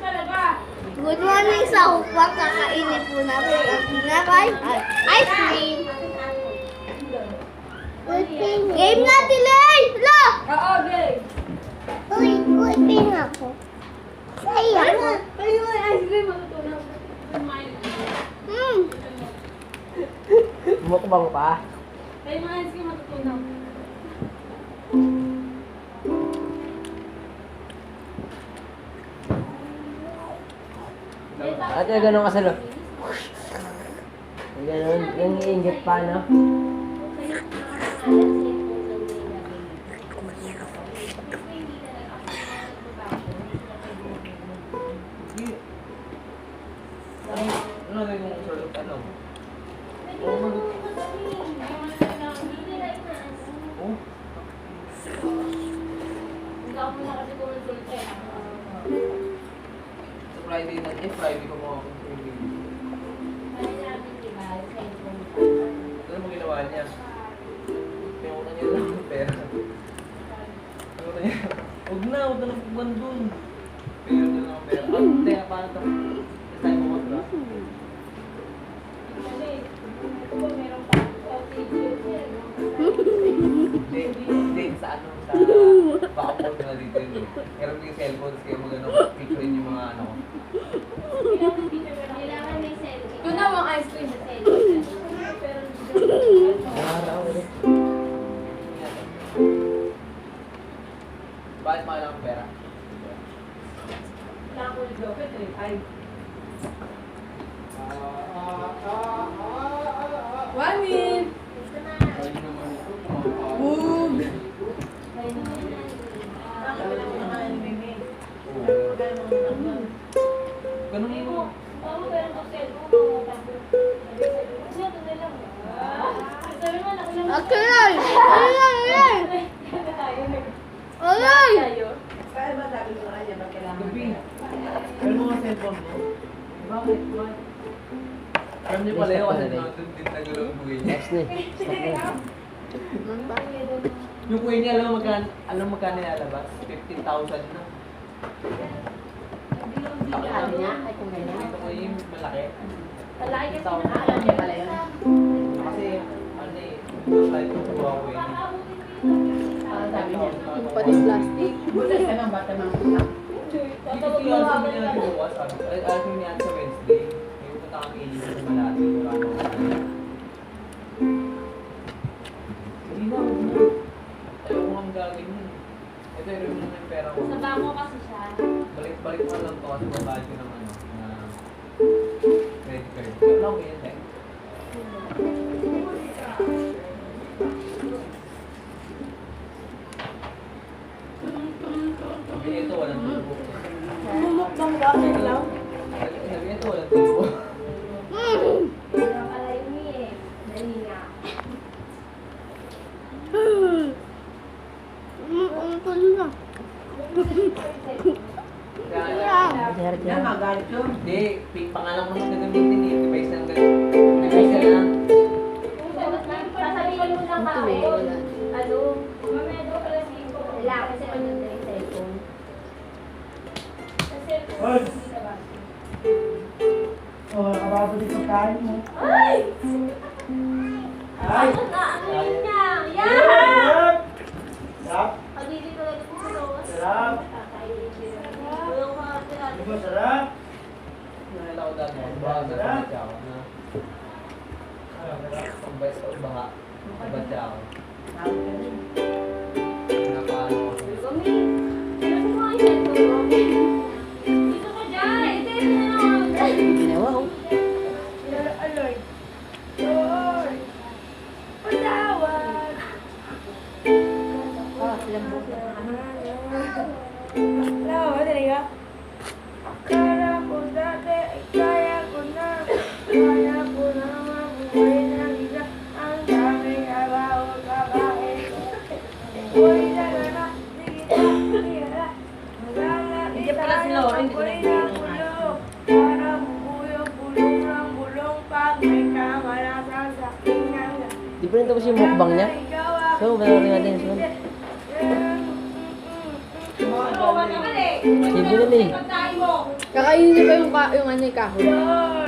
Good morning sa upang kakainin po namin ang tinapay at ice cream. Game na, Tilay! Hala! Oo, game. Uy, good ako. Saya mo. Kayo nga, ice cream matutunan. Mukbang pa. Kayo mga ice cream matutunan. Ate, ganun kasalo. Ganun, yung iinggit pa, no? Ano na yung sort ano? Oh, sa Friday na, Friday ko mga kung ano mo ginawa niya? Pinunta niya lang ng pera. Pinunta niya, huwag na nagpagban dun. Pinunta niya lang ng pera. Ah, teka, paano ito? Tayo mo kontra. Hindi, sa ano, sa pa-upload na dito yun eh. Meron yung cellphone, kaya mag-ano, picturein yung mga ano. Yun na mga ice cream. Araw ulit. Bakit mahal ang pera? One minute. Boog. Ganun mo. Akalay! Alay! Alay! Gabi. Pero mga cellphone mo. Bakit? Alam niyo pala yun kasi nandun din nagulong yung buhay niya. Next na eh. Stop na. Yung buhay niya, alam mo magkano nilalabas? 15,000 na. Sabi niya, ay kung ganyan. Ito ko yung malaki. Palagi kasi nakaalam niya pala yun. Kasi, ano eh, slide ko po ako eh. Sabi niya, Yung pa din plastic. butas ka ng bata ng putak. Dito siya sabi niya natin bukas. Ay, alam niya sa Wednesday. May pupunta kang ilisip sa Malati. Wala nang hindi na, huwag na. Ayaw ko ang gagawin yun. Ito, i-remove mo yung pera ko. Sa bangko kasi siya. Balik-balik mo lang to kasi babayad ko ng ano, na credit card. Pero lang, okay yan, eh. Sabi nito, walang tubo. Mumukbang bakit lang? Sabi nito, walang tubo. Pero pala yun eh. Dali nga. Ang tuloy na. Kaya, Yan, magalit yun. hindi, pangalan mo nang gagamitin eh. Device lang gagamitin. Device ka lang. Sasabihin mo lang kami. Ano? Mamaya daw pala si Iko. Wala kasi ano na yung cellphone. Sa cellphone. Oh, nakababalik sa kain mo. Ay! Ay! Ano na? Ano yun niya? Yan! Sarap! Sarap? Pagili talaga po sa lawas. Sarap! Kakainin sila. Walang makatira. Di ba sarap? Nalala ko dati. Baha na sa ako na. Ah, sarap. Ang best of baha. Nabadya ako. Nakaano ako. Gumi. Ano mo ang cellphone mo? Dito ka dyan. Ito yun na lang. Ginawa ko. Aloy. Aloy. Patawad. Oh, ilang buko. Hello, talaga? Kaya ko dati, ay kaya ko na. Kaya ko na mabuhay na isa. Ang dami trabaho sa bahay. Uy, na, sige na. Hindi pala si Lauren, hindi ko na para bubuyog, bulong pag may kamala sa sakingan. Di ba rin tapos yung mukbang niya? So, panoorin natin yun. Ano ba naman eh? Sige na eh. Pagkain mo. Kakainin niyo pa yung ano yung kahoy.